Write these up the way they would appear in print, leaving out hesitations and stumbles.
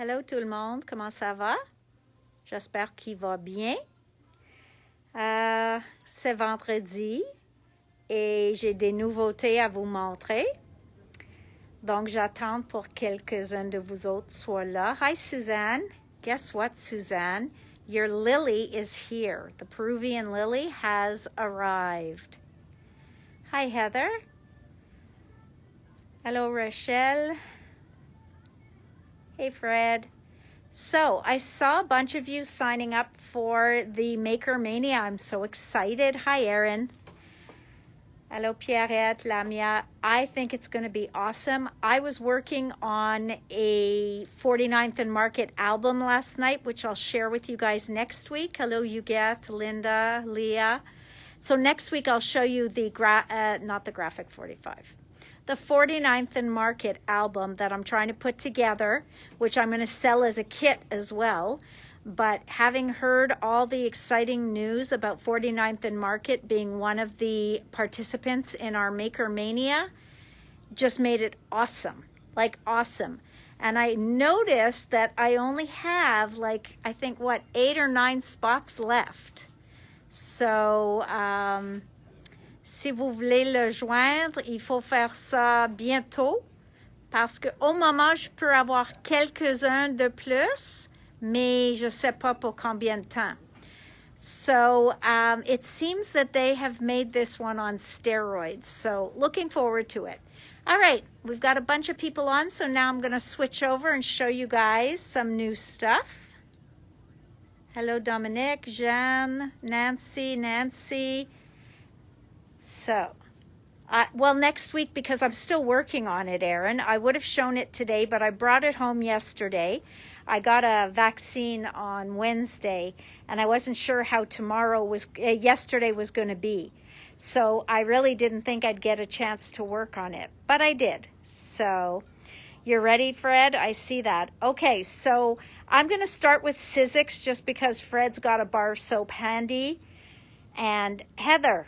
Hello tout le monde, comment ça va? J'espère qu'il va bien. C'est vendredi et j'ai des nouveautés à vous montrer. Donc, j'attends pour quelques-uns de vous autres soient là. Hi, Suzanne. Guess what, Suzanne? Your lily is here. The Peruvian lily has arrived. Hi, Heather. Hello, Rachel. Hey, Fred. So, I saw a bunch of you signing up for the Maker Mania. I'm so excited. Hi, Erin. Hello, Pierrette, Lamia. I think it's going to be awesome. I was working on a 49th and Market album last night, which I'll share with you guys next week. Hello, Huguette, Linda, Leah. So next week, I'll show you the, not the Graphic 45. The 49th and Market album that I'm trying to put together, which I'm going to sell as a kit as well. But having heard all the exciting news about 49th and Market being one of the participants in our Maker Mania, just made it awesome, like awesome. And I noticed that I only have like, I think, 8 or 9 spots left. So, si vous voulez le joindre, il faut faire ça bientôt parce qu'au moment, je peux avoir quelques-uns de plus, mais je ne sais pas pour combien de temps. So it seems that they have made this one on steroids. So looking forward to it. All right, we've got a bunch of people on, so now I'm going to switch over and show you guys some new stuff. Hello, Dominic, Jeanne, Nancy. So, well, next week, because I'm still working on it, Erin. I would have shown it today, but I brought it home yesterday. I got a vaccine on Wednesday, and I wasn't sure how yesterday was going to be. So I really didn't think I'd get a chance to work on it, but I did. So you're ready, Fred? I see that. Okay, so I'm going to start with Sizzix just because Fred's got a bar of soap handy. And Heather,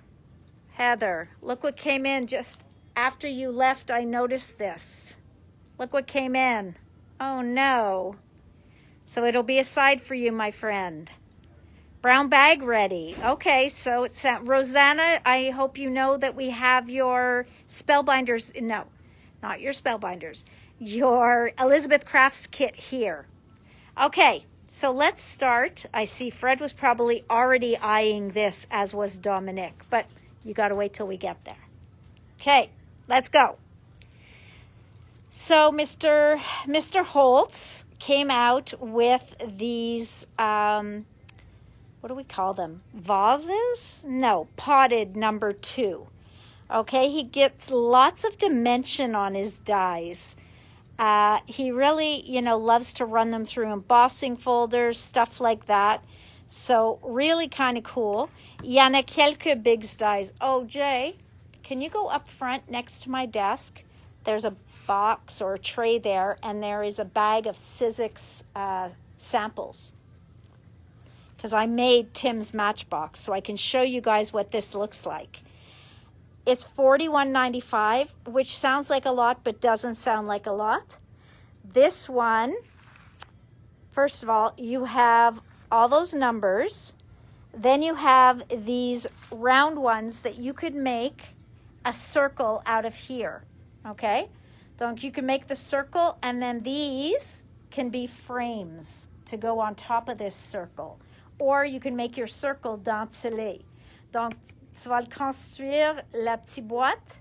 look what came in just after you left. I noticed this. Look what came in. Oh, no. So it'll be a side for you, my friend. Brown bag ready. Okay, so it's Rosanna, I hope you know that we have your Spellbinders. No, not your Spellbinders. Your Elizabeth Crafts kit here. Okay, so let's start. I see Fred was probably already eyeing this, as was Dominic, but you got to wait till we get there. Okay, let's go. So Mr. Holtz came out with these, what do we call them? Vases? No, potted number 2. Okay, he gets lots of dimension on his dies. He really, loves to run them through embossing folders, stuff like that. So really kind of cool. Il y en a quelques big dies. Oh, Jay, can you go up front next to my desk? There's a box or a tray there, and there is a bag of Sizzix samples. Because I made Tim's Matchbox, so I can show you guys what this looks like. It's $41.95, which sounds like a lot, but doesn't sound like a lot. This one, first of all, you have all those numbers. Then you have these round ones that you could make a circle out of here. Okay? Donc you can make the circle, and then these can be frames to go on top of this circle. Or you can make your circle dentelé. Donc, tu vas le construire, la petite boîte.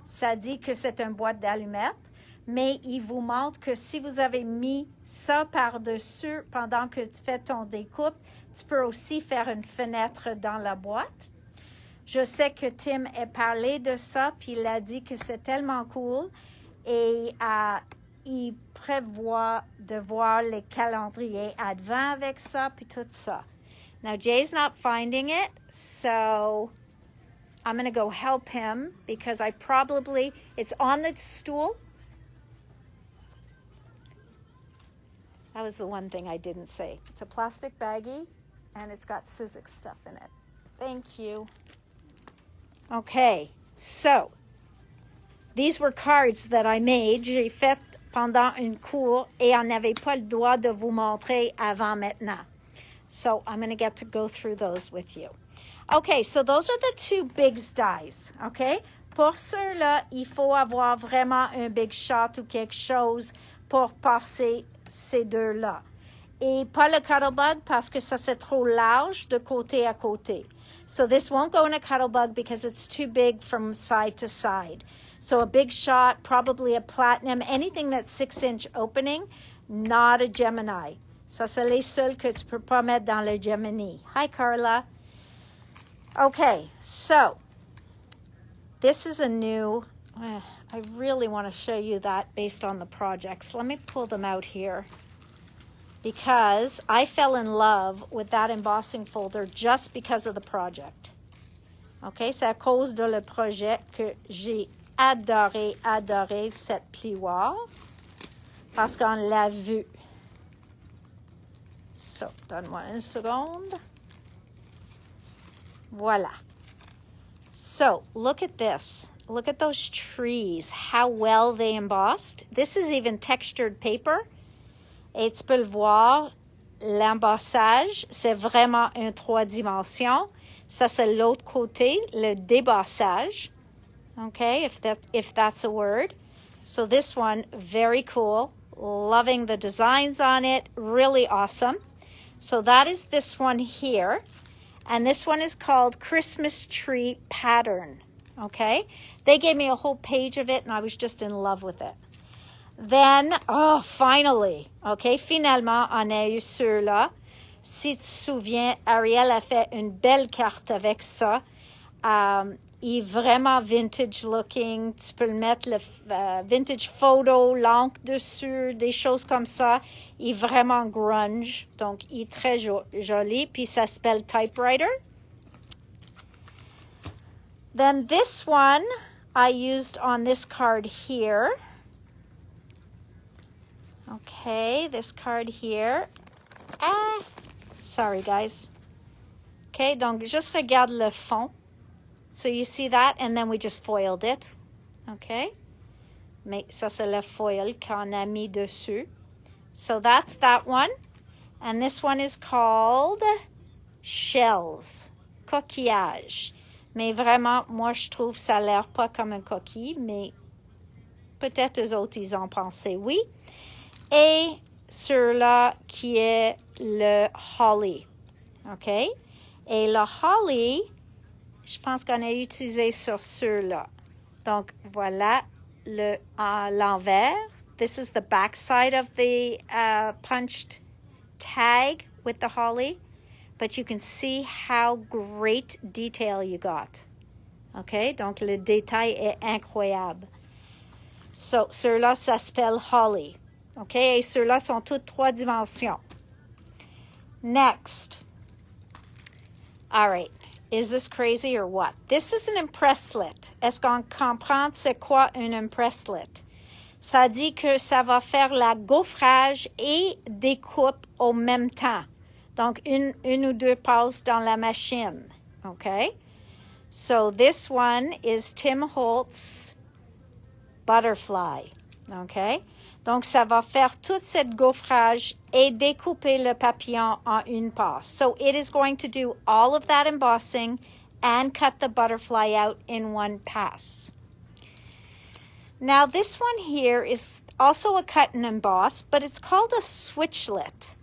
Ça dit que c'est une boîte d'allumettes. Mais il vous montre que si vous avez mis ça par-dessus pendant que tu fais ton découpe, tu peux aussi faire une fenêtre dans la boîte. Je sais que Tim a parlé de ça, puis il a dit que c'est tellement cool. Et il prévoit de voir les calendriers advent avec ça, puis tout ça. Now, Jay's not finding it, so I'm going to go help him because it's on the stool. That was the one thing I didn't say. It's a plastic baggie, and it's got Sizzix stuff in it. Thank you. Okay, so these were cards that I made. J'ai fait pendant une cours et on n'avait pas le droit de vous montrer avant maintenant. So I'm going to get to go through those with you. Okay, so those are the two big dies, okay? Pour ceux-là, il faut avoir vraiment un big shot ou quelque chose pour passer ces deux-là. Et pas le Cuttlebug parce que ça c'est trop large de côté à côté. So this won't go in a Cuttlebug because it's too big from side to side. So a big shot, probably a platinum, anything that's 6-inch opening, not a Gemini. Ça c'est les seuls que tu peux pas mettre dans le Gemini. Hi Carla. Okay, so this is a new, I really want to show you that based on the projects. Let me pull them out here because I fell in love with that embossing folder just because of the project. Okay, c'est à cause de le projet que j'ai adoré cette plioire parce qu'on l'a vu. So, donne-moi une seconde. Voila. So, look at this. Look at those trees, how well they embossed. This is even textured paper. Et tu peux le voir, l'embossage, c'est vraiment un 3 dimensions. Ça, c'est l'autre côté, le débossage. Okay, if that's a word. So this one, very cool. Loving the designs on it. Really awesome. So that is this one here. And this one is called Christmas Tree Pattern. Okay? They gave me a whole page of it, and I was just in love with it. Then, oh, finally. Okay? Finalement, on a eu ceux-là. Si tu te souviens, Ariel a fait une belle carte avec ça. Il est vraiment vintage looking. Tu peux le mettre le vintage photo, l'encre dessus, des choses comme ça. Il est vraiment grunge. Donc, il est très joli. Puis, ça s'appelle Typewriter. Then this one, I used on this card here. Okay, this card here. Sorry, guys. Okay, donc, juste regarde le fond. So you see that, and then we just foiled it. Okay? Mais ça, c'est le foil qu'on a mis dessus. So that's that one. And this one is called Shells. Coquillage. Mais vraiment, moi, je trouve ça a l'air pas comme un coquille, mais peut-être eux autres, ils ont pensé oui. Et celui-là qui est le Holly. OK? Et le Holly, je pense qu'on a utilisé sur ceux-là. Donc, voilà l'envers. This is the back side of the punched tag with the holly. But you can see how great detail you got. OK? Donc, le détail est incroyable. So, ceux-là, ça s'appelle holly. OK? Et ceux-là sont toutes 3 dimensions. Next. All right. Is this crazy or what? This is an impresslet. Est-ce qu'on comprend c'est quoi un impresslet? Ça dit que ça va faire la gaufrage et découpe au même temps. Donc, une ou deux passes dans la machine. Okay? So, this one is Tim Holtz Butterfly. Okay? Donc, ça va faire toute cette gaufrage et découper le papillon en une passe. So, it is going to do all of that embossing and cut the butterfly out in one pass. Now, this one here is also a cut and emboss, but it's called a switchlet.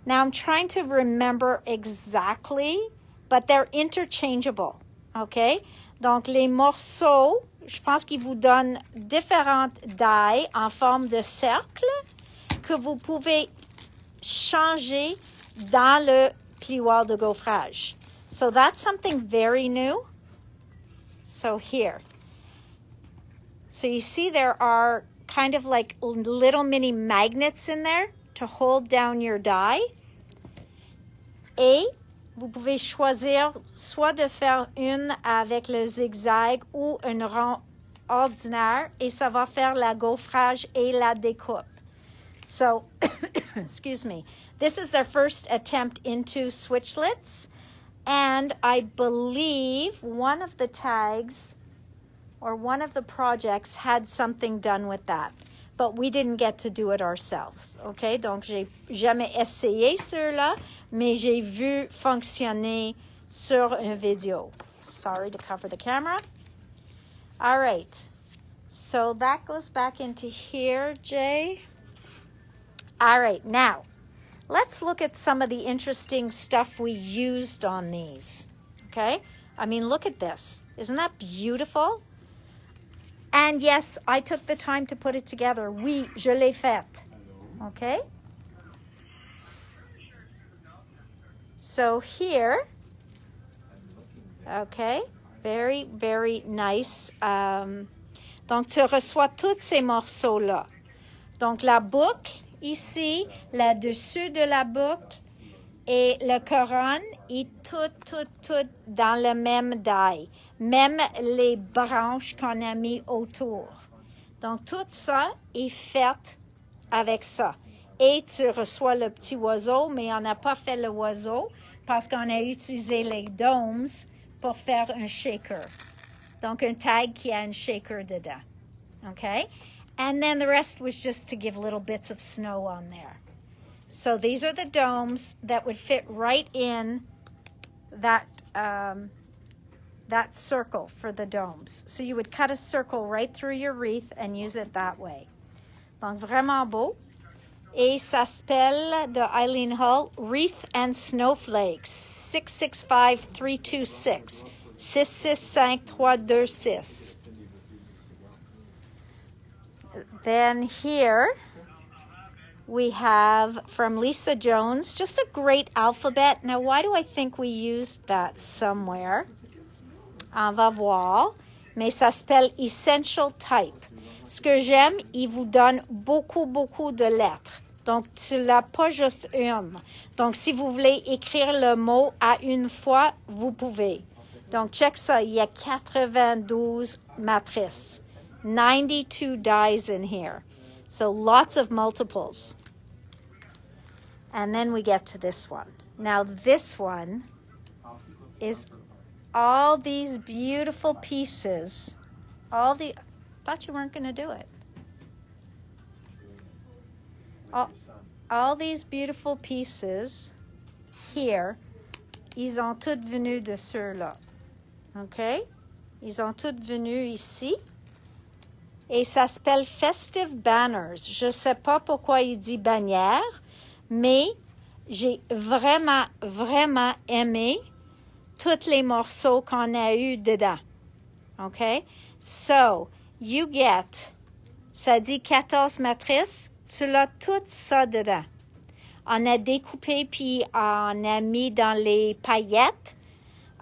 Now, I'm trying to remember exactly, but they're interchangeable. Okay? Donc, les morceaux, je pense qu'ils vous donnent différentes dies en forme de cercle que vous pouvez changer dans le plioir de gaufrage. So that's something very new. So here. So you see there are kind of like little mini magnets in there to hold down your die. Et vous pouvez choisir soit de faire une avec le zigzag ou un rond ordinaire et ça va faire la gaufrage et la découpe. So, excuse me, this is their first attempt into switchlets, and I believe one of the tags or one of the projects had something done with that. but we didn't get to do it ourselves. Okay, donc j'ai jamais essayé ceux-là, mais j'ai vu fonctionner sur une vidéo. Sorry to cover the camera. All right, so that goes back into here, Jay. All right, now let's look at some of the interesting stuff we used on these. Okay, I mean, look at this. Isn't that beautiful? And yes, I took the time to put it together. Oui, je l'ai fait. Okay? So here, okay, very, very nice. Donc, tu reçois tous ces morceaux-là. Donc, la boucle ici, le dessus de la boucle et la couronne est tout dans le même die. Même les branches qu'on a mis autour. Donc, tout ça est fait avec ça. Et tu reçois le petit oiseau, mais on n'a pas fait le oiseau parce qu'on a utilisé les domes pour faire un shaker. Donc, un tag qui a un shaker dedans. Okay? And then the rest was just to give little bits of snow on there. So these are the domes that would fit right in that that circle for the domes. So you would cut a circle right through your wreath and use it that way. Donc, vraiment beau. Et ça s'appelle, de Eileen Hull, Wreath and Snowflakes, 665-326. 665-326. Then here we have from Lisa Jones, just a great alphabet. Now, why do I think we used that somewhere? On va voir. Mais ça s'appelle Essential Type. Ce que j'aime, il vous donne beaucoup de lettres. Donc, tu l'as pas juste une. Donc, si vous voulez écrire le mot à une fois, vous pouvez. Donc, check ça. Il y a 92 matrices. 92 dies in here. So, lots of multiples. And then we get to this one. Now, this one is all these beautiful pieces. I thought you weren't going to do it. All these beautiful pieces here, ils ont toutes venu de ceux-là. OK? Ils ont toutes venu ici. Et ça s'appelle Festive Banners. Je ne sais pas pourquoi il dit bannière, mais j'ai vraiment aimé tous les morceaux qu'on a eu dedans. OK? So, you get, ça dit 14 matrices. Tu l'as tout ça dedans. On a découpé, puis on a mis dans les paillettes.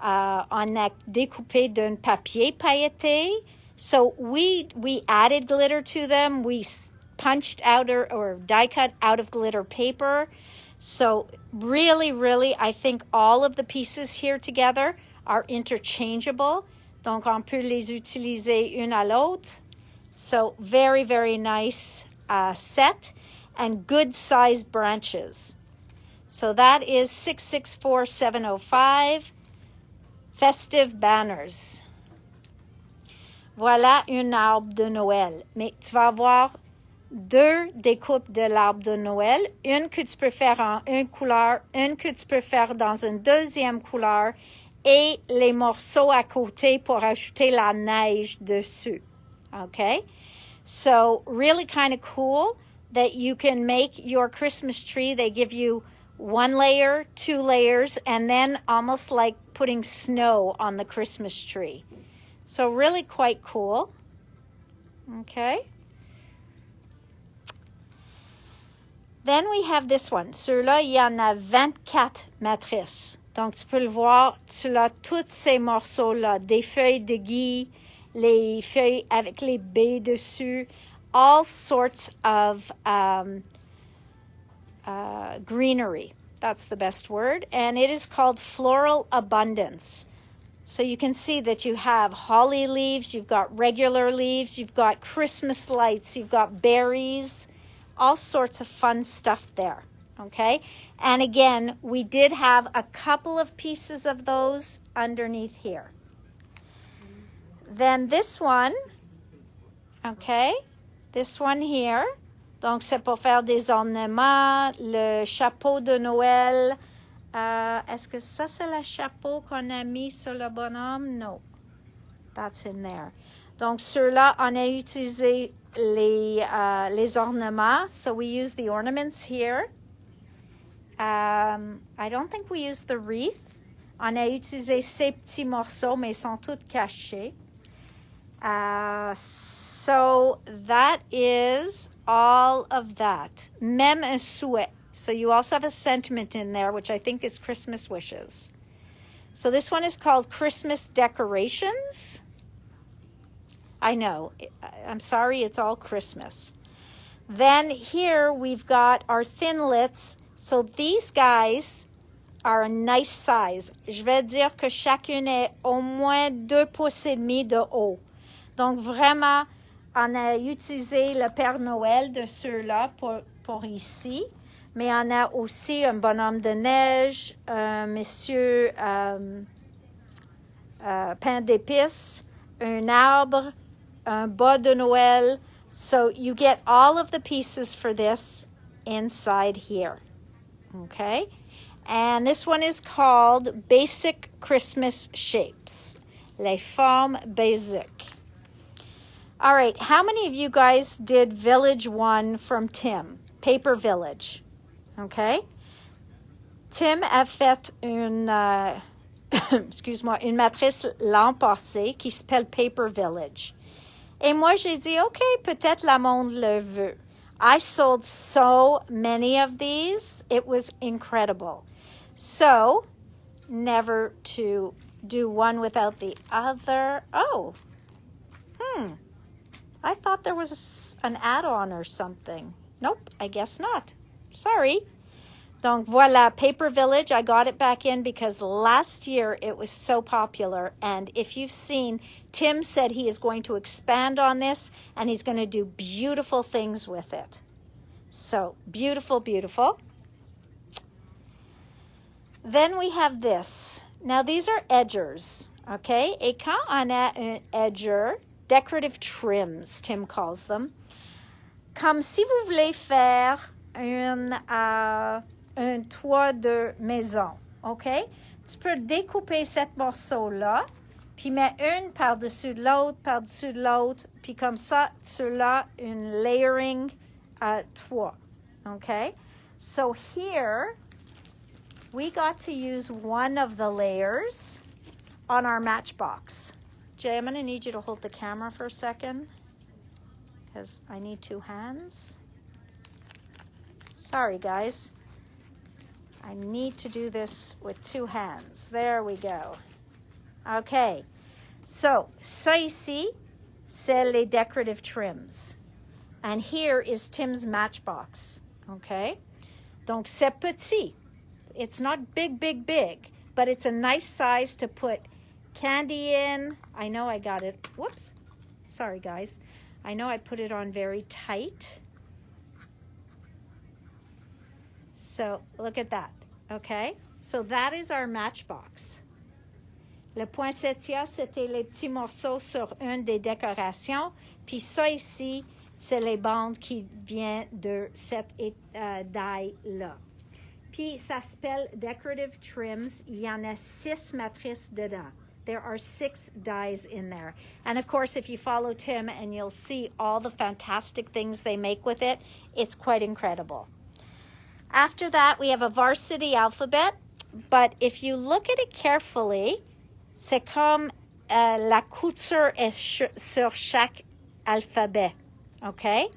On a découpé d'un papier pailleté. So we added glitter to them. We punched out or die cut out of glitter paper. So really, I think all of the pieces here together are interchangeable. Donc, on peut les utiliser une à l'autre. So very nice. Set and good sized branches. So that is 664705 Festive Banners. Voilà un arbre de Noël. Mais tu vas avoir deux découpes de l'arbre de Noël. Une que tu peux faire en une couleur, une que tu peux faire dans une deuxième couleur et les morceaux à côté pour ajouter la neige dessus. Okay? So really kind of cool that you can make your Christmas tree. They give you 1 layer, 2 layers, and then almost like putting snow on the Christmas tree. So really quite cool. Okay. Then we have this one. Ceux-là, il y en a 24 matrices. Donc tu peux le voir, tu as tous ces morceaux-là, des feuilles de gui, les feuilles avec les baies dessus, all sorts of greenery. That's the best word. And it is called Floral Abundance. So you can see that you have holly leaves, you've got regular leaves, you've got Christmas lights, you've got berries, all sorts of fun stuff there. Okay? And again, we did have a couple of pieces of those underneath here. Then this one, okay, This one here. Donc, c'est pour faire des ornements, le chapeau de Noël. Est-ce que ça, c'est le chapeau qu'on a mis sur le bonhomme? No. That's in there. Donc, ceux-là, on a utilisé les ornements. So, we use the ornaments here. I don't think we use the wreath. On a utilisé ces petits morceaux, mais ils sont tous cachés. So that is all of that. Même un souhait. So you also have a sentiment in there, which I think is Christmas wishes. So this one is called Christmas Decorations. I know. I'm sorry, it's all Christmas. Then here we've got our thinlits. So these guys are a nice size. Je vais dire que chacune est au moins 2 pouces et demi de haut. Donc vraiment, on a utilisé le Père Noël de ceux-là pour ici. Mais on a aussi un bonhomme de neige, un monsieur pain d'épices, un arbre, un bas de Noël. So you get all of the pieces for this inside here. Okay? And this one is called Basic Christmas Shapes. Les formes basiques. All right, how many of you guys did Village 1 from Tim? Paper Village. Okay? Tim a fait une matrice l'an passé qui s'appelle Paper Village. Et moi, j'ai dit, OK, peut-être le monde le veut. I sold so many of these. It was incredible. So, never to do one without the other. Oh, I thought there was an add-on or something. Nope, I guess not. Sorry. Donc, voilà, Paper Village. I got it back in because last year it was so popular. And if you've seen, Tim said he is going to expand on this and he's going to do beautiful things with it. So, beautiful, beautiful. Then we have this. Now, these are edgers, okay? Et quand on a un edger, decorative trims, Tim calls them, comme si vous voulez faire un toit de maison, OK? Tu peux découper cette morceau-là, puis mettre une par-dessus de l'autre, puis comme ça, tu as une layering toit, OK? So here, we got to use one of the layers on our matchbox. Jay, I'm going to need you to hold the camera for a second because I need 2 hands. Sorry, guys. I need to do this with 2 hands. There we go. Okay. So, ça ici, c'est les decorative trims. And here is Tim's matchbox. Okay? Donc, c'est petit. It's not big, big, big, but it's a nice size to put candy in. I know I got it. Whoops. Sorry, guys. I know I put it on very tight. So look at that. Okay? So that is our matchbox. Le poinsettia, c'était les petits morceaux sur une des décorations. Puis ça ici, c'est les bandes qui viennent de cette daille-là. Puis ça s'appelle Decorative Trims. Il y en a 6 matrices dedans. There are 6 dies in there. And of course, if you follow Tim and you'll see all the fantastic things they make with it, it's quite incredible. After that, we have a varsity alphabet. But if you look at it carefully, c'est comme la couture est sur chaque alphabet. Okay?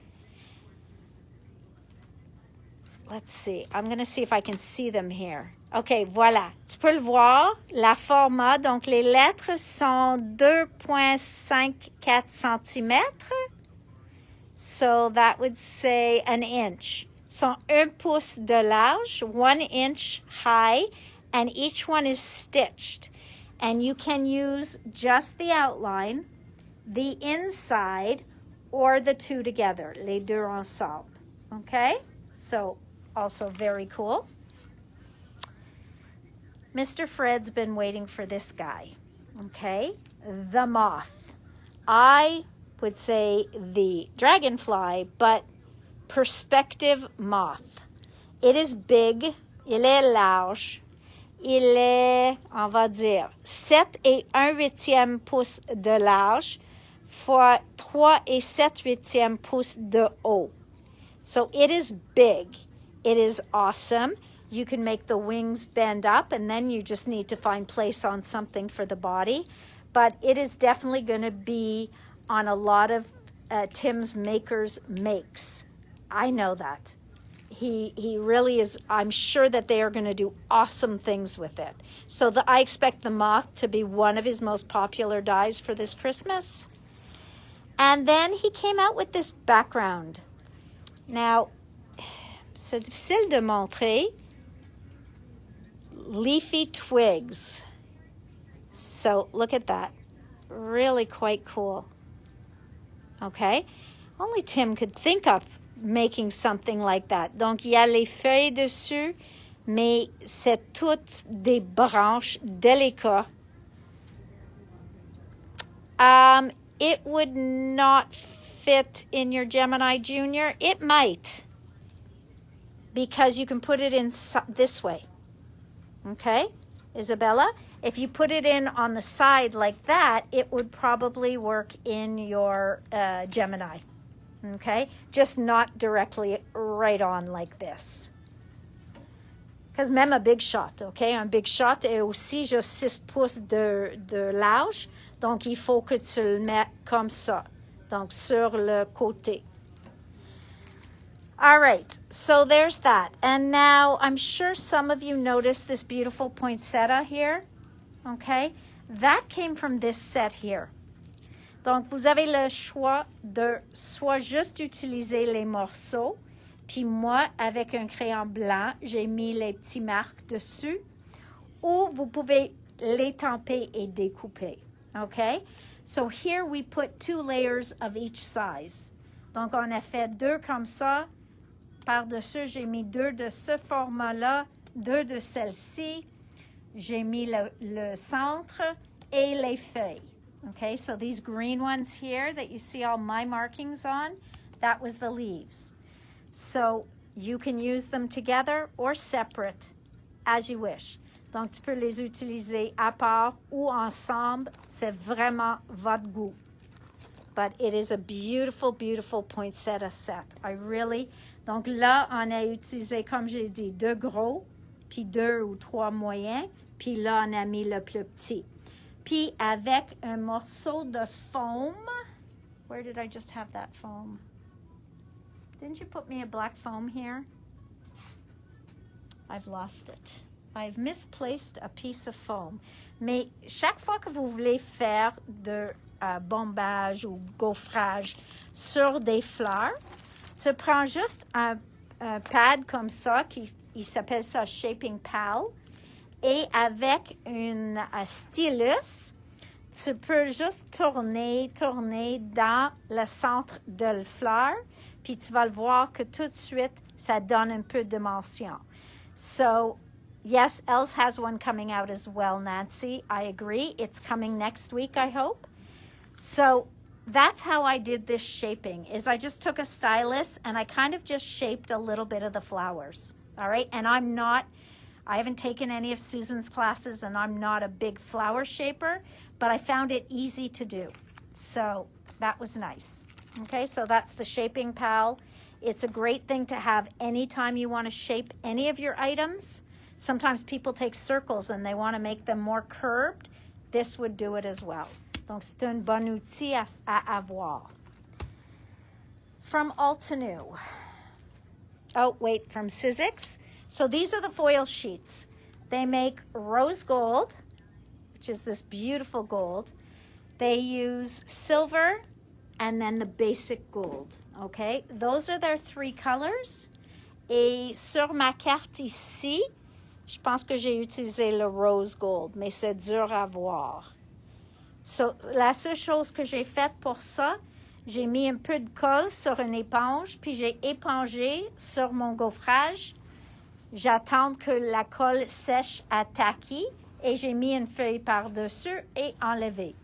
Let's see. I'm going to see if I can see them here. OK, voilà. Tu peux le voir, la format. Donc, les lettres sont 2,54 cm. So, that would say an inch. Sont 1 pouce de large, 1 inch high, and each one is stitched. And you can use just the outline, the inside, or the 2 together, les deux ensemble. Okay? So, also very cool. Mr. Fred's been waiting for this guy, okay? The Moth. I would say the dragonfly, but perspective moth. It is big, il est large, il est, on va dire, 7 et 1/8 pouces de large fois 3 et 7/8 pouces de haut. So it is big. It is awesome. You can make the wings bend up, and then you just need to find place on something for the body. But it is definitely going to be on a lot of Tim's Makers makes. I know that. He really is. I'm sure that they are going to do awesome things with it. So I expect the moth to be one of his most popular dies for this Christmas. And then he came out with this background. Now, c'est difficile de montrer. Leafy twigs. So look at that. Really quite cool. Okay? Only Tim could think of making something like that. Donc, il y a les feuilles dessus, mais c'est toutes des branches délicates. It would not fit in your Gemini Junior. It might, because you can put it in this way. Okay, Isabella? If you put it in on the side like that, it would probably work in your Gemini. Okay, just not directly right on like this. Because même un big shot, okay? Un big shot est aussi juste 6 pouces de large. Donc, il faut que tu le mettes comme ça. Donc, sur le côté. All right, so there's that. And now, I'm sure some of you noticed this beautiful poinsettia here. Okay? That came from this set here. Donc, vous avez le choix de soit juste utiliser les morceaux, puis moi, avec un crayon blanc, j'ai mis les petits marques dessus, ou vous pouvez les tamper et découper. Okay? So here we put 2 layers of each size. Donc, on a fait 2 comme ça. Par-dessus, j'ai mis 2 de ce format-là, 2 de celle-ci. J'ai mis le centre et les feuilles. Okay, so these green ones here that you see all my markings on, that was the leaves. So you can use them together or separate as you wish. Donc, tu peux les utiliser à part ou ensemble. C'est vraiment votre goût. But it is a beautiful, beautiful poinsettia set. Donc là, on a utilisé, comme j'ai dit, 2 gros, puis 2 ou 3 moyens, puis là, on a mis le plus petit. Puis avec un morceau de foam. Where did I just have that foam? Didn't you put me a black foam here? I've lost it. I've misplaced a piece of foam. Mais chaque fois que vous voulez faire de bombage ou gaufrage sur des fleurs, tu prends juste un pad comme ça, il s'appelle ça Shaping Pal, et avec un stylus, tu peux juste tourner dans le centre de la fleur, puis tu vas le voir que tout de suite, ça donne un peu de dimension. So, yes, Else has one coming out as well, Nancy. I agree. It's coming next week, I hope. So, that's how I did this shaping, is I just took a stylus and I kind of just shaped a little bit of the flowers, all right? And I haven't taken any of Susan's classes and I'm not a big flower shaper, but I found it easy to do. So that was nice. Okay, so that's the Shaping Pal. It's a great thing to have anytime you want to shape any of your items. Sometimes people take circles and they want to make them more curved. This would do it as well. Donc, c'est un bon outil à avoir. From Altenew. Oh, wait, from Sizzix. So these are the foil sheets. They make rose gold, which is this beautiful gold. They use silver and then the basic gold, okay? Those are their 3 colors. Et sur ma carte ici, je pense que j'ai utilisé le rose gold, mais c'est dur à voir. So, la seule chose que j'ai faite pour ça, j'ai mis un peu de colle sur une éponge, puis j'ai épongé sur mon gaufrage. J'attends que la colle sèche à taquis et j'ai mis une feuille par-dessus et enlevé.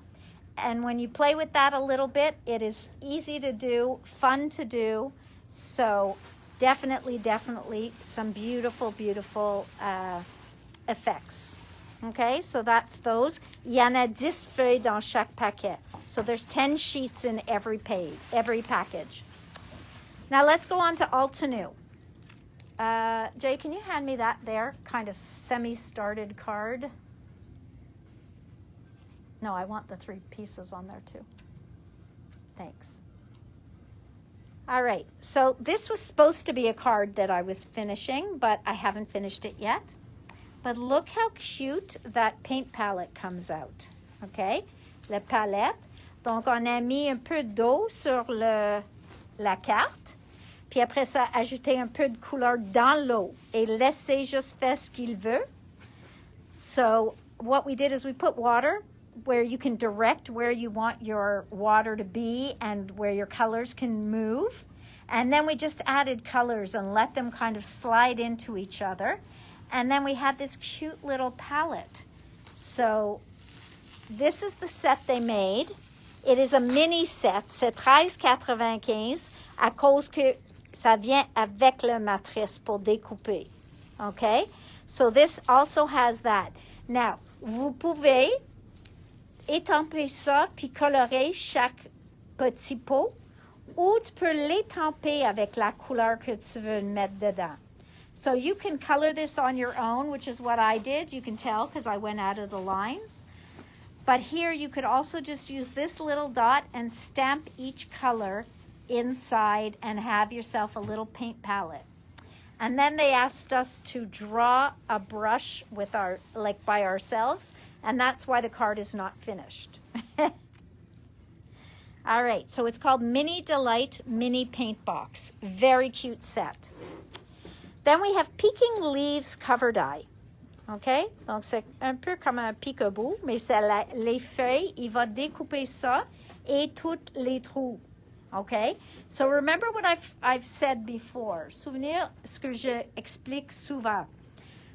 And when you play with that a little bit, it is easy to do, fun to do. So definitely, definitely some beautiful, beautiful effects. Okay, so that's those. Il y en a 10 feuilles dans chaque paquet. So there's 10 sheets in every page, every package. Now let's go on to Altenew. Jay, can you hand me that there kind of semi-started card? No, I want the 3 pieces on there too. Thanks. All right, so this was supposed to be a card that I was finishing, but I haven't finished it yet. But look how cute that paint palette comes out, okay? La palette. Donc, on a mis un peu d'eau sur la carte. Puis après ça, ajouter un peu de couleur dans l'eau et laisser juste faire ce qu'il veut. So what we did is we put water where you can direct where you want your water to be and where your colors can move. And then we just added colors and let them kind of slide into each other. And then we had this cute little palette. So this is the set they made. It is a mini set. C'est $13,95 à cause que ça vient avec la matrice pour découper. Okay? So this also has that. Now, vous pouvez étamper ça puis colorer chaque petit pot ou tu peux l'étamper avec la couleur que tu veux mettre dedans. So you can color this on your own, which is what I did. You can tell because I went out of the lines. But here you could also just use this little dot and stamp each color inside and have yourself a little paint palette. And then they asked us to draw a brush with by ourselves, and that's why the card is not finished. All right, so it's called Mini Delight Mini Paint Box. Very cute set. Then we have Peeking Leaves Cover Die. OK? Donc, c'est un peu comme un peekaboo, mais c'est les feuilles. Il va découper ça et tous les trous. OK? So remember what I've said before. Souvenir ce que je explique souvent.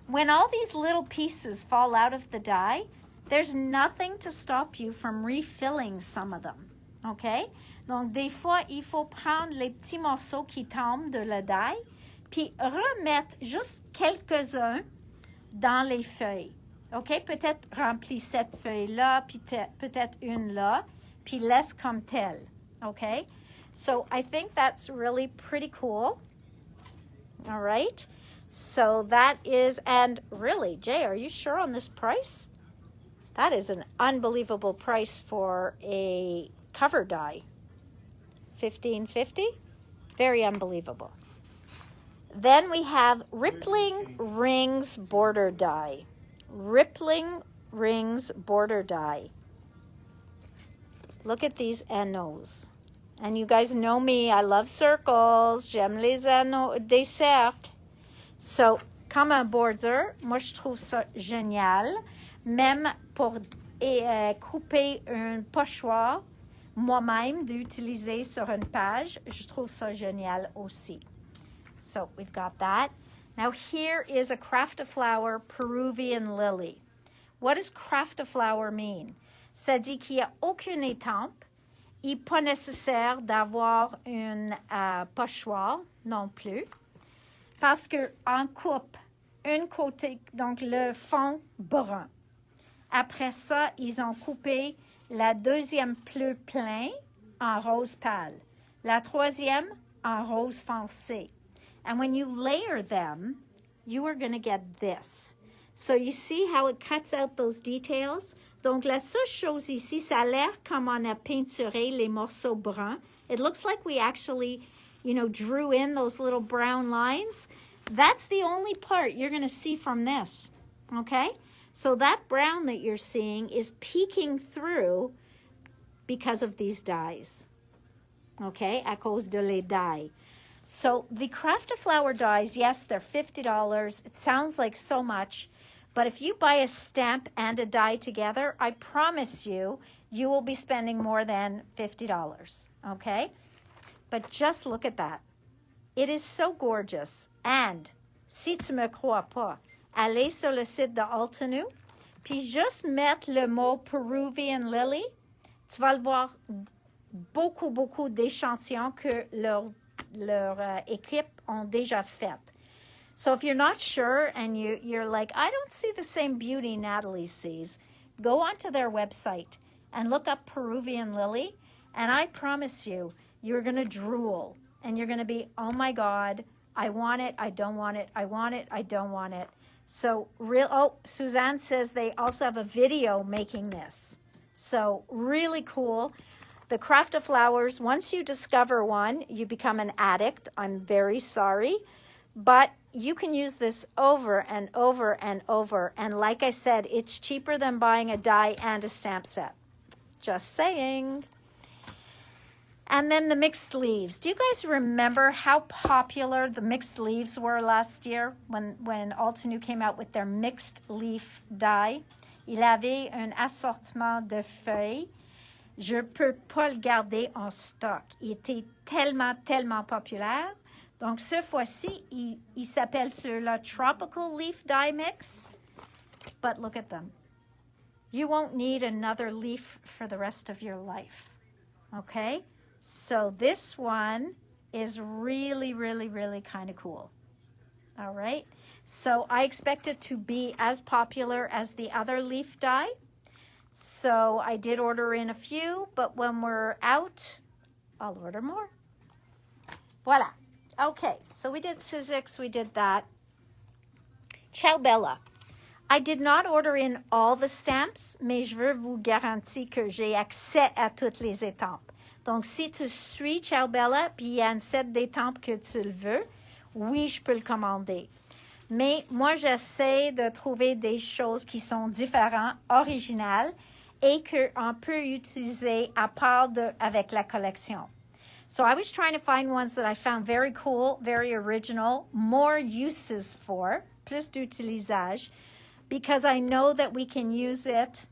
When all these little pieces fall out of the die, there's nothing to stop you from refilling some of them. OK? Donc, des fois, il faut prendre les petits morceaux qui tombent de la die puis remettre juste quelques-uns dans les feuilles. OK? Peut-être remplis cette feuille-là, puis peut-être une là, puis laisse comme telle. OK? So I think that's really pretty cool. All right? So that is, and really, Jay, are you sure on this price? That is an unbelievable price for a cover die. $15.50? Very unbelievable. Then we have Rippling Rings Border Die. Rippling Rings Border Die. Look at these anneaux. And you guys know me, I love circles. J'aime les anneaux des cercles. So, comme un border, moi je trouve ça génial. Même pour couper un pochoir, moi-même, d'utiliser sur une page, je trouve ça génial aussi. So we've got that. Now here is a Craft-A-Flower Peruvian Lily. What does Craft-A-Flower mean? Ça dit qu'il n'y a aucune étampe. Il n'est pas nécessaire d'avoir un pochoir non plus. Parce qu'on coupe un côté, donc le fond brun. Après ça, ils ont coupé la deuxième plus plein en rose pâle. La troisième en rose foncé. And when you layer them, you are going to get this. So you see how it cuts out those details? Donc la seule chose ici, ça a l'air comme on a peinturé les morceaux bruns. It looks like we actually, drew in those little brown lines. That's the only part you're going to see from this, okay? So that brown that you're seeing is peeking through because of these dies, okay? À cause de les dies. So the Craft-A-Flower dies, yes, they're $50. It sounds like so much, but if you buy a stamp and a die together, I promise you, you will be spending more than $50, okay? But just look at that. It is so gorgeous. And si tu me crois pas, allez sur le site de Altenew, puis juste mettre le mot Peruvian Lily, tu vas le voir, beaucoup d'échantillons que leur équipe ont déjà fait. So if you're not sure and you're like, I don't see the same beauty Natalie sees, go onto their website and look up Peruvian lily, and I promise you, you're going to drool, and you're going to be, oh my God, I want it, I don't want it, I want it, I don't want it. So, Suzanne says they also have a video making this. So, really cool. The Craft of Flowers, once you discover one, you become an addict. I'm very sorry. But you can use this over and over and over. And like I said, it's cheaper than buying a die and a stamp set. Just saying. And then the mixed leaves. Do you guys remember how popular the mixed leaves were last year when Holtz came out with their mixed leaf die? Il avait un assortiment de feuilles. Je peux pas le garder en stock. Il était tellement populaire. Donc, ce fois-ci, il s'appelle ceux-là Tropical Leaf Die Mix. But look at them. You won't need another leaf for the rest of your life. Okay? So this one is really kind of cool. All right? So I expect it to be as popular as the other leaf die. So I did order in a few, but when we're out, I'll order more. Voila. Okay, so we did Sizzix, we did that. Ciao Bella. I did not order in all the stamps, mais je veux vous garantir que j'ai accès à toutes les étampes. Donc, si tu suis Ciao Bella, puis il y a un set d'étampes que tu le veux, oui, je peux le commander. Mais moi, j'essaie de trouver des choses qui sont différentes, originales, et qu'on peut utiliser à part avec la collection. So I was trying to find ones that I found very cool, very original, more uses for, plus d'utilisage, because I know that we can use it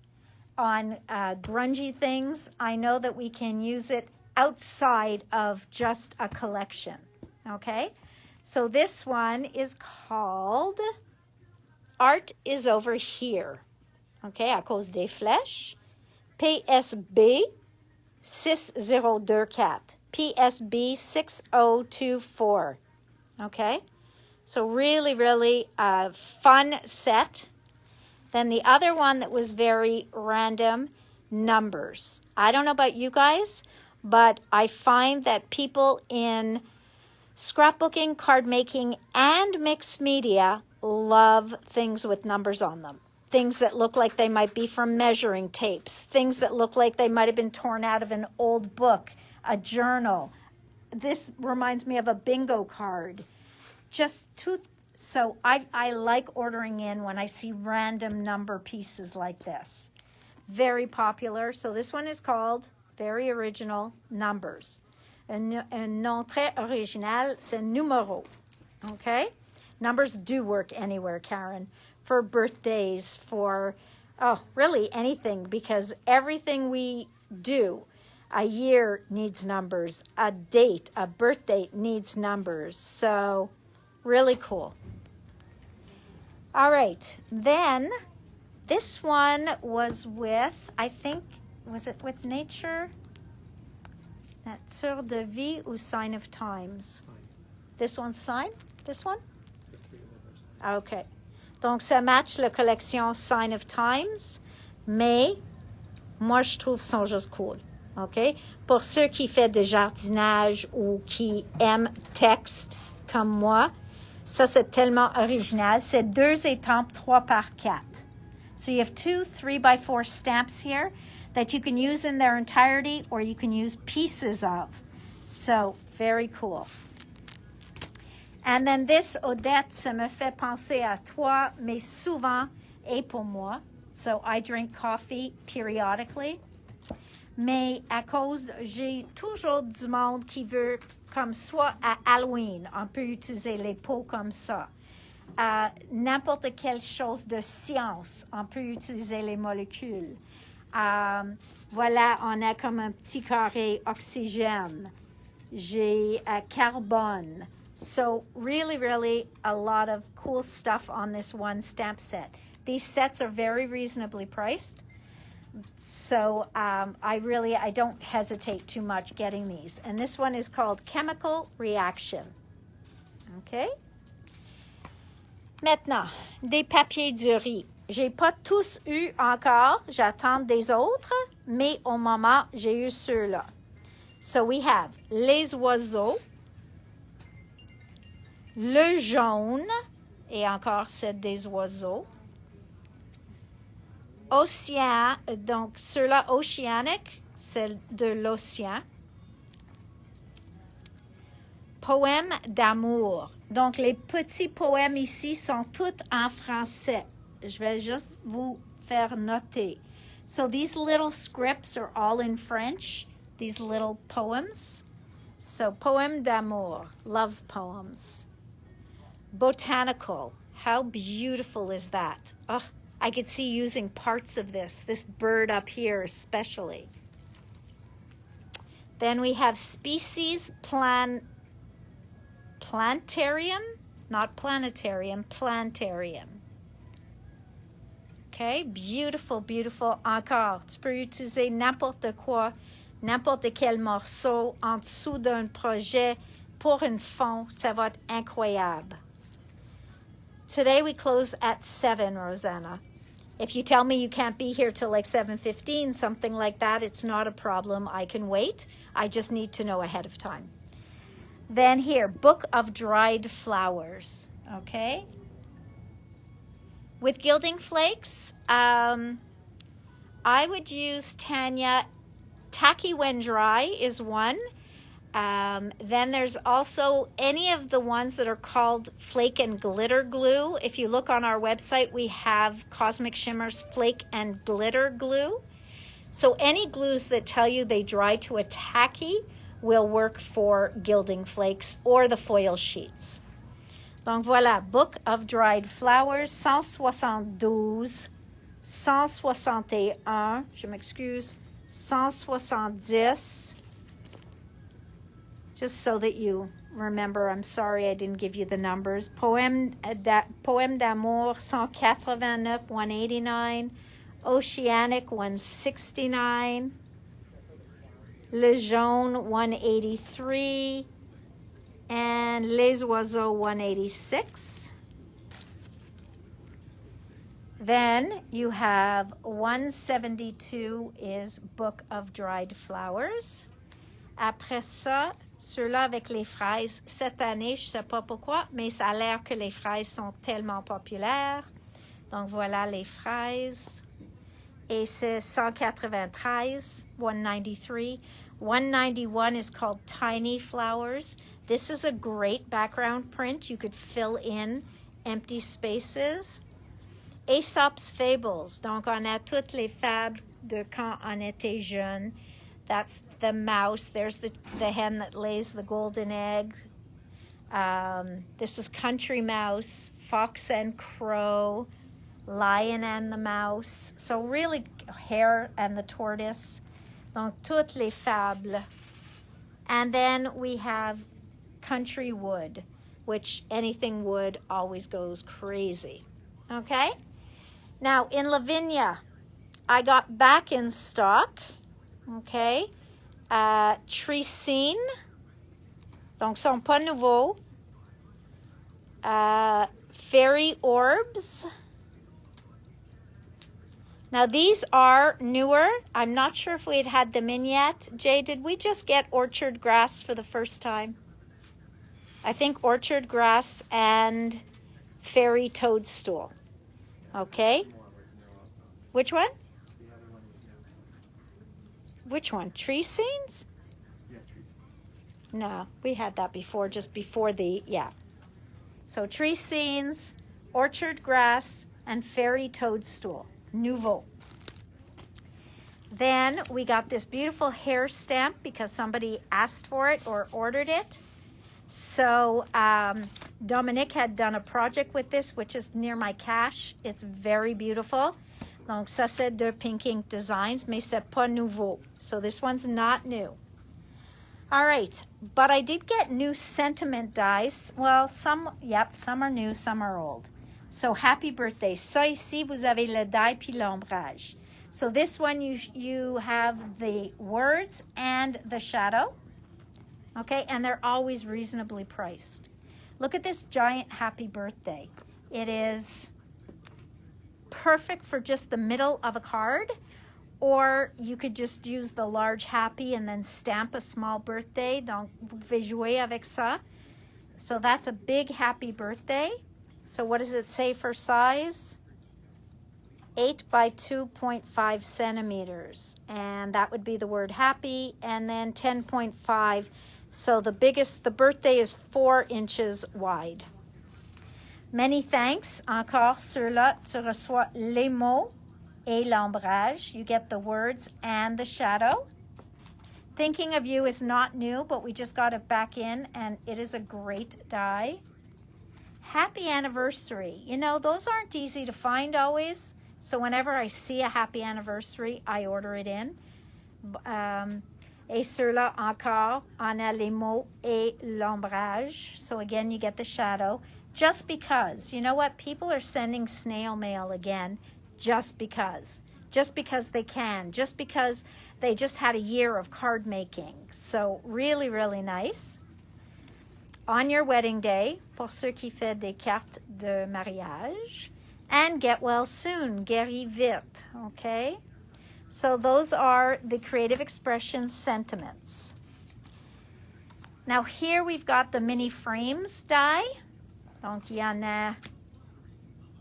on grungy things. I know that we can use it outside of just a collection, okay? So this one is called Art is Over Here, okay, à cause des flèches, PSB 6024. PSB 6024. Okay? So really fun set. Then the other one that was very random, numbers. I don't know about you guys, but I find that people in scrapbooking, card making, and mixed media love things with numbers on them. Things that look like they might be from measuring tapes. Things that look like they might have been torn out of an old book. A journal. This reminds me of a bingo card. So I like ordering in when I see random number pieces like this. Very popular. So this one is called, very original, Numbers. Un nom très original, c'est numéro. Okay? Numbers do work anywhere, Karen. For birthdays, for, really anything, because everything we do, a year needs numbers. A date, a birth date needs numbers. So, really cool. All right. Then, this one was with, I think, was it with Nature? Nature de Vie ou Sign of Times? This one's Sign? This one? Okay. Donc, ça match la collection Sign of Times, mais moi, je trouve sont juste cool. OK? Pour ceux qui font du jardinage ou qui aiment texte comme moi, ça, c'est tellement original. C'est 2 étampes 3 par 4. So you have 2 3x4 stamps here that you can use in their entirety or you can use pieces of. So, very cool. And then this, Odette, ça me fait penser à toi, mais souvent, et pour moi. So I drink coffee periodically. Mais à cause, j'ai toujours du monde qui veut, comme soit à Halloween, on peut utiliser les pots comme ça. N'importe quelle chose de science, on peut utiliser les molécules. Voilà, on a comme un petit carré oxygène. J'ai carbone. So really a lot of cool stuff on this one stamp set. These sets are very reasonably priced. So I don't hesitate too much getting these. And this one is called Chemical Reaction. Okay? Maintenant, des papiers du riz. J'ai pas tous eu encore. J'attends des autres. Mais au moment, j'ai eu ceux-là. So we have les oiseaux, le jaune, et encore c'est des oiseaux. Océan, donc ceux-là oceanic, c'est de l'océan. Poème d'amour. Donc les petits poèmes ici sont tous en français. Je vais juste vous faire noter. So these little scripts are all in French, these little poems. So poème d'amour, love poems. Botanical, how beautiful is that? Oh, I could see using parts of this bird up here especially. Then we have species plantarium, not planetarium, plantarium. Okay, beautiful, beautiful. Encore, tu peux utiliser n'importe quoi, n'importe quel morceau en dessous d'un projet pour un fond, ça va être incroyable. Today we close at 7, Rosanna. If you tell me you can't be here till like 7:15, something like that, it's not a problem. I can wait. I just need to know ahead of time. Then here, Book of Dried Flowers, okay? With gilding flakes, I would use, Tanya, tacky when dry is one. Then there's also any of the ones that are called flake and glitter glue. If you look on our website, we have Cosmic Shimmers flake and glitter glue. So any glues that tell you they dry to a tacky will work for gilding flakes or the foil sheets. Donc voilà, Book of Dried Flowers, 172, 161, je m'excuse, 170. Just so that you remember, I'm sorry I didn't give you the numbers. Poème d'amour, 189, 189. Oceanic, 169. Le jaune, 183. And les oiseaux, 186. Then you have 172 is Book of Dried Flowers. Après ça, ceux-là avec les fraises, cette année, je ne sais pas pourquoi, mais ça a l'air que les fraises sont tellement populaires. Donc voilà les fraises. Et c'est 193, 193. 191 is called Tiny Flowers. This is a great background print. You could fill in empty spaces. Aesop's Fables. Donc on a toutes les fables de quand on était jeune. That's the mouse. There's the hen that lays the golden egg. This is Country Mouse, Fox and Crow, Lion and the Mouse. So really, Hare and the Tortoise. Donc, toutes les fables. And then we have Country Wood, which anything wood always goes crazy. Okay? Now, in Lavinia, I got back in stock. Okay? Tricine. Donc, sont pas nouveaux. Fairy Orbs. Now, these are newer. I'm not sure if we had them in yet. Jay, did we just get orchard grass for the first time? I think orchard grass and fairy toadstool. Okay. Which one? Which one? Tree scenes? Yeah, trees. No, we had that before, just before the, yeah. So tree scenes, orchard grass, and fairy toadstool. Nouveau. Then we got this beautiful hair stamp because somebody asked for it or ordered it. So Dominic had done a project with this, which is near my cache. It's very beautiful. Donc ça c'est de Pink Ink Designs, mais c'est pas nouveau. So this one's not new. All right, but I did get new sentiment dies. Well, some are new, some are old. So happy birthday. Ça ici, vous avez le die puis l'ombrage. So this one, you have the words and the shadow, okay? And they're always reasonably priced. Look at this giant happy birthday. It is perfect for just the middle of a card, or you could just use the large happy and then stamp a small birthday. Donc, vous pouvez jouer avec ça. So that's a big happy birthday. So what does it say for size? 8 by 2.5 centimeters. And that would be the word happy, and then 10.5. So the birthday is 4 inches wide. Many thanks. Encore sur là, tu reçois les mots et l'ombrage. You get the words and the shadow. Thinking of You is not new, but we just got it back in, and it is a great die. Happy anniversary. You know, those aren't easy to find always. So whenever I see a happy anniversary, I order it in. Et sur là encore, on a les mots et l'ombrage. So again, you get the shadow. Just because. You know what? People are sending snail mail again just because. Just because they can. Just because they just had a year of card making. So really, really nice. On your wedding day, pour ceux qui font des cartes de mariage. And get well soon. Guéris vite. Okay? So those are the creative expression sentiments. Now here we've got the mini frames die. Donc, il y en a.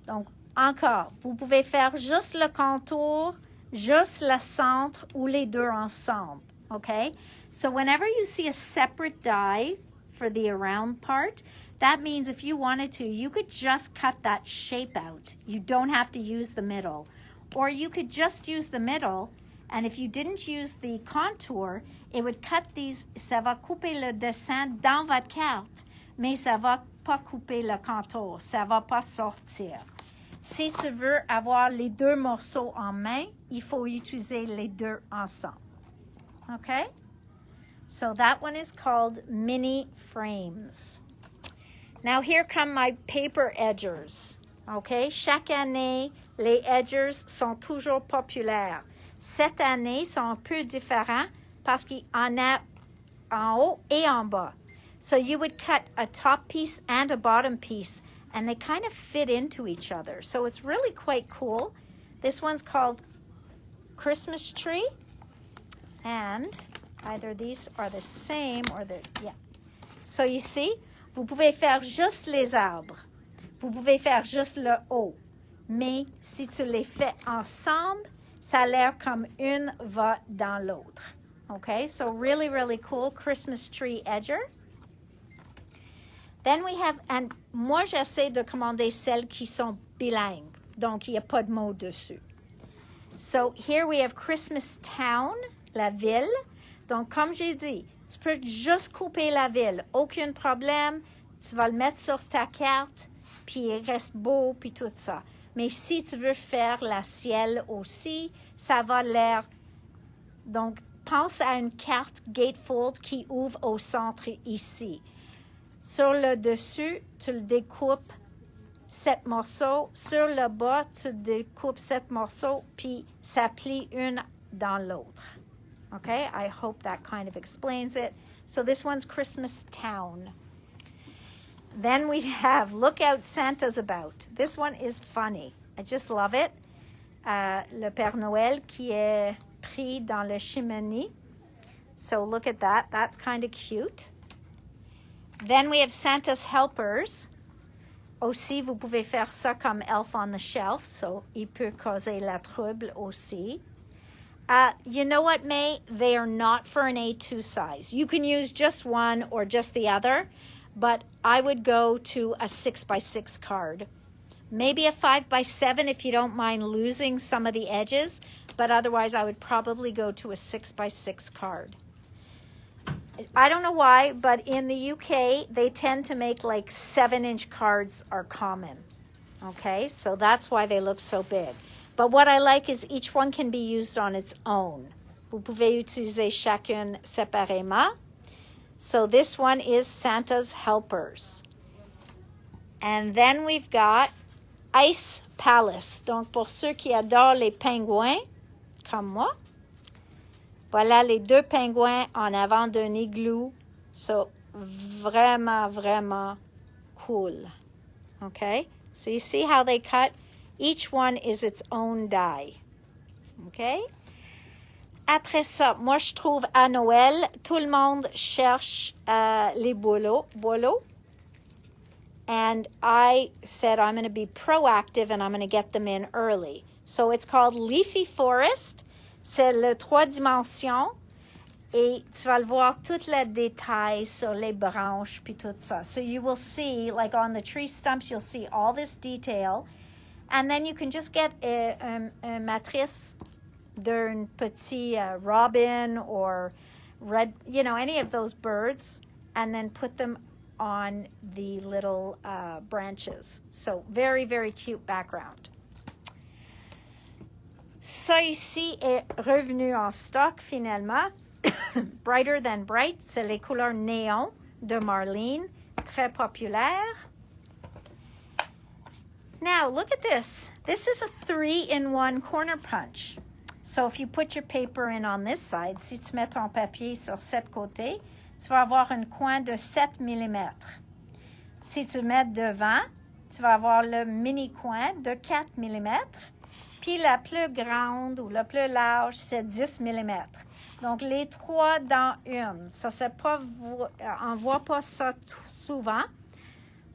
Donc, encore, vous pouvez faire juste le contour, juste le centre, ou les deux ensemble. Okay? So whenever you see a separate die for the around part, that means if you wanted to, you could just cut that shape out. You don't have to use the middle. Or you could just use the middle, and if you didn't use the contour, it would cut these. Ça va couper le dessin dans votre carte, mais ça va pas couper le contour. Ça va pas sortir. Si tu veux avoir les deux morceaux en main, il faut utiliser les deux ensemble. Okay? So that one is called mini frames. Now here come my paper edgers. Okay? Chaque année, les edgers sont toujours populaires. Cette année, sont un peu différents parce qu'il y en a en haut et en bas. So you would cut a top piece and a bottom piece, and they kind of fit into each other. So it's really quite cool. This one's called Christmas Tree, and either these are the same or yeah. So you see, vous pouvez faire juste les arbres. Vous pouvez faire juste le haut. Mais si tu les fais ensemble, ça a l'air comme une va dans l'autre. Okay, so really, really cool Christmas tree edger. Then we have, and moi j'essaie de commander celles qui sont bilingues, donc il n'y a pas de mots dessus. So here we have Christmas Town, la ville. Donc comme j'ai dit, tu peux juste couper la ville, aucun problème. Tu vas le mettre sur ta carte, puis il reste beau, puis tout ça. Mais si tu veux faire la ciel aussi, ça va l'air. Donc pense à une carte gatefold qui ouvre au centre ici. Sur le dessus, tu le découpes 7 morceaux. Sur le bas, tu découpes 7 morceaux, puis ça plie une dans l'autre. Okay, I hope that kind of explains it. So this one's Christmas Town. Then we have Look Out, Santa's About. This one is funny. I just love it. Le Père Noël qui est pris dans le cheminée. So look at that. That's kind of cute. Then we have Santa's Helpers. Aussi, vous pouvez faire ça comme Elf on the Shelf. So, il peut causer la trouble aussi. You know what, May? They are not for an A2 size. You can use just one or just the other, but I would go to a 6x6 card. Maybe a 5x7 if you don't mind losing some of the edges, but otherwise I would probably go to a 6x6 card. I don't know why, but in the UK, they tend to make like 7-inch cards are common. Okay, so that's why they look so big. But what I like is each one can be used on its own. Vous pouvez utiliser chacune séparément. So this one is Santa's Helpers. And then we've got Ice Palace. Donc pour ceux qui adorent les pingouins, comme moi. Voilà les deux pingouins en avant d'un igloo. So, vraiment, vraiment cool. Okay? So you see how they cut? Each one is its own die. Okay? Après ça, moi, je trouve à Noël, tout le monde cherche les boileaux. And I said I'm going to be proactive and I'm going to get them in early. So it's called Leafy Forest. C'est le 3 dimensions. Et tu vas le voir, tous les détails sur les branches puis tout ça. So you will see, like on the tree stumps, you'll see all this detail. And then you can just get a matrice d'un petit robin or red, you know, any of those birds, and then put them on the little branches. So very, very cute background. Ça ici est revenu en stock finalement. Brighter Than Bright, c'est les couleurs néon de Marlene, très populaire. Now, look at this. This is a 3-in-1 corner punch. So if you put your paper in on this side, si tu mets ton papier sur cette côté, tu vas avoir un coin de 7 mm. Si tu mets devant, tu vas avoir le mini coin de 4 mm. Puis la plus grande ou la plus large, c'est 10 mm. Donc, les trois dans une. Ça, c'est pas, on ne voit pas ça souvent.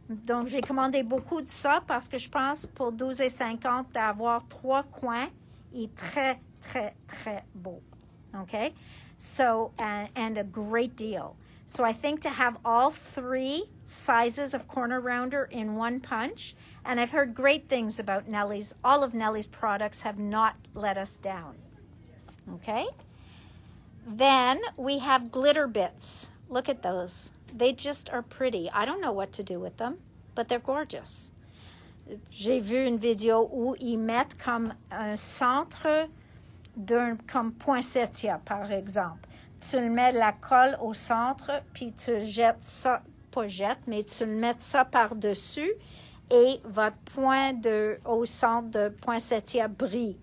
Donc, j'ai commandé beaucoup de ça parce que je pense pour 12,50 d'avoir 3 coins est très, très, très beau. Okay? So, and a great deal. So, I think to have all 3 sizes of corner rounder in one punch, and I've heard great things about Nellie's. All of Nellie's products have not let us down. Okay? Then we have glitter bits. Look at those. They just are pretty. I don't know what to do with them, but they're gorgeous. J'ai vu une vidéo où ils mettent comme un centre comme poinsettia, par exemple. Tu le mets la colle au centre, puis tu jettes ça, pas jettes, mais tu le mets ça par-dessus et votre point au centre de poinsettia brille.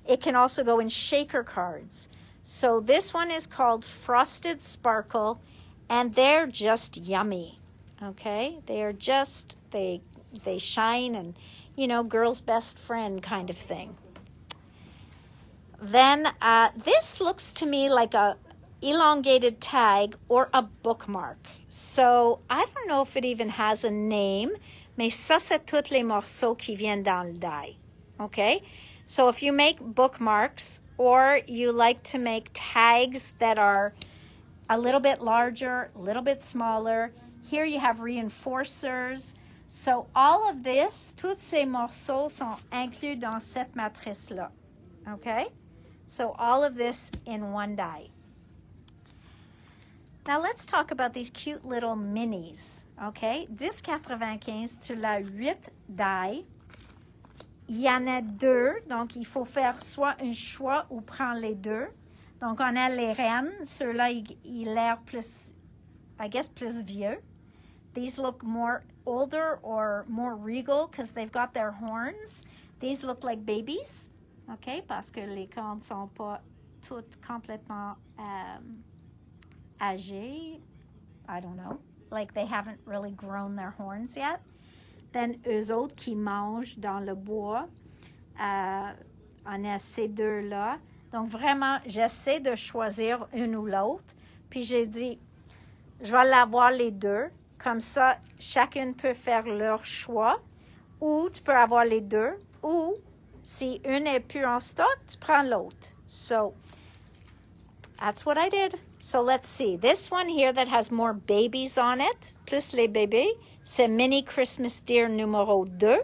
It can also go in shaker cards. So this one is called Frosted Sparkle, and they're just yummy, okay? They are just, they shine and, you know, girl's best friend kind of thing. Then this looks to me like a elongated tag or a bookmark. So I don't know if it even has a name, mais ça, c'est tous les morceaux qui viennent dans le die, okay? So if you make bookmarks, or you like to make tags that are a little bit larger, a little bit smaller. Here you have reinforcers. So all of this, tous ces morceaux sont inclus dans cette matrice-là. Okay? So all of this in one die. Now let's talk about these cute little minis. Okay? 10,95, tu l'as 8 die. Il y en a 2, donc il faut faire soit un choix ou prendre les 2. Donc, on a les reines. Ceux-là, ils l'air plus, I guess, plus vieux. These look more older or more regal because they've got their horns. These look like babies, okay, parce que les cornes ne sont pas toutes complètement âgées. I don't know. Like they haven't really grown their horns yet. Then, eux autres qui mangent dans le bois, on a ces deux-là. Donc, vraiment, j'essaie de choisir une ou l'autre. Puis, j'ai dit, je vais l'avoir les deux. Comme ça, chacune peut faire leur choix. Ou tu peux avoir les deux. Ou, si une n'est plus en stock, tu prends l'autre. So, that's what I did. So, let's see. This one here that has more babies on it, plus les bébés, c'est Mini Christmas Deer numéro 2.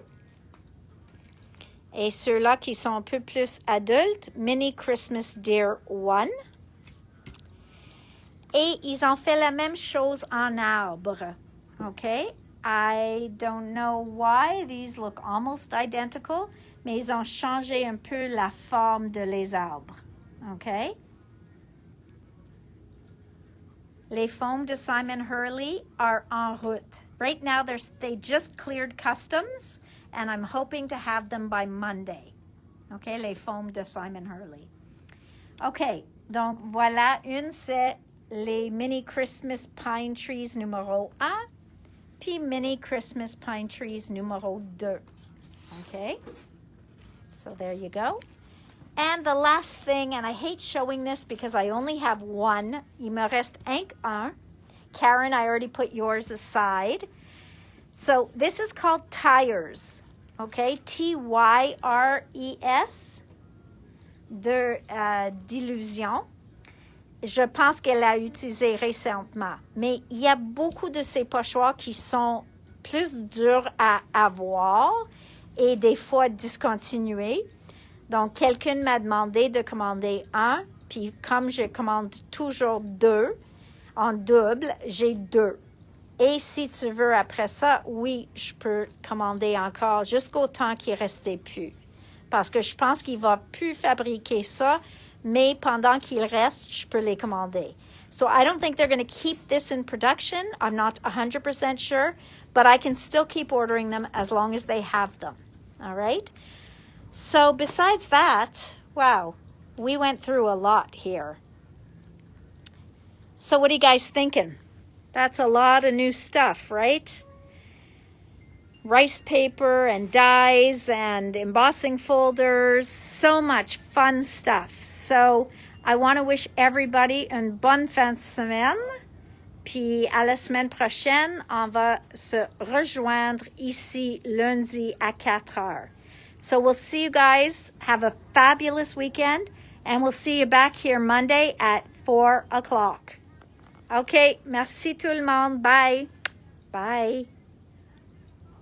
Et ceux-là qui sont un peu plus adultes, Mini Christmas Deer 1. Et ils ont fait la même chose en arbre. Okay? I don't know why these look almost identical, mais ils ont changé un peu la forme de les arbres. Okay? Les foams de Simon Hurley are en route. Right now, they just cleared customs, and I'm hoping to have them by Monday. Okay, les foams de Simon Hurley. OK, donc voilà, une c'est les mini Christmas pine trees numéro 1, puis mini Christmas pine trees numéro 2. OK, so there you go. And the last thing, and I hate showing this because I only have one. Il me reste un. Karen, I already put yours aside. So this is called tires, okay? T-Y-R-E-S, d'illusion. Je pense qu'elle l'a utilisé récemment. Mais il y a beaucoup de ces pochoirs qui sont plus durs à avoir et des fois discontinués. Donc, quelqu'un m'a demandé de commander un, puis comme je commande toujours 2 en double, j'ai 2. Et si tu veux après ça, oui, je peux commander encore jusqu'au temps qu'il ne restait plus. Parce que je pense qu'il ne va plus fabriquer ça, mais pendant qu'il reste, je peux les commander. So I don't think they're going to keep this in production. I'm not 100% sure, but I can still keep ordering them as long as they have them. All right? So besides that, wow, we went through a lot here. So what are you guys thinking? That's a lot of new stuff, right? Rice paper and dies and embossing folders, so much fun stuff. So I want to wish everybody une bonne fin de semaine. Puis à la semaine prochaine, on va se rejoindre ici lundi à 4 heures. So we'll see you guys. Have a fabulous weekend. And we'll see you back here Monday at 4 o'clock. OK, merci tout le monde. Bye. Bye.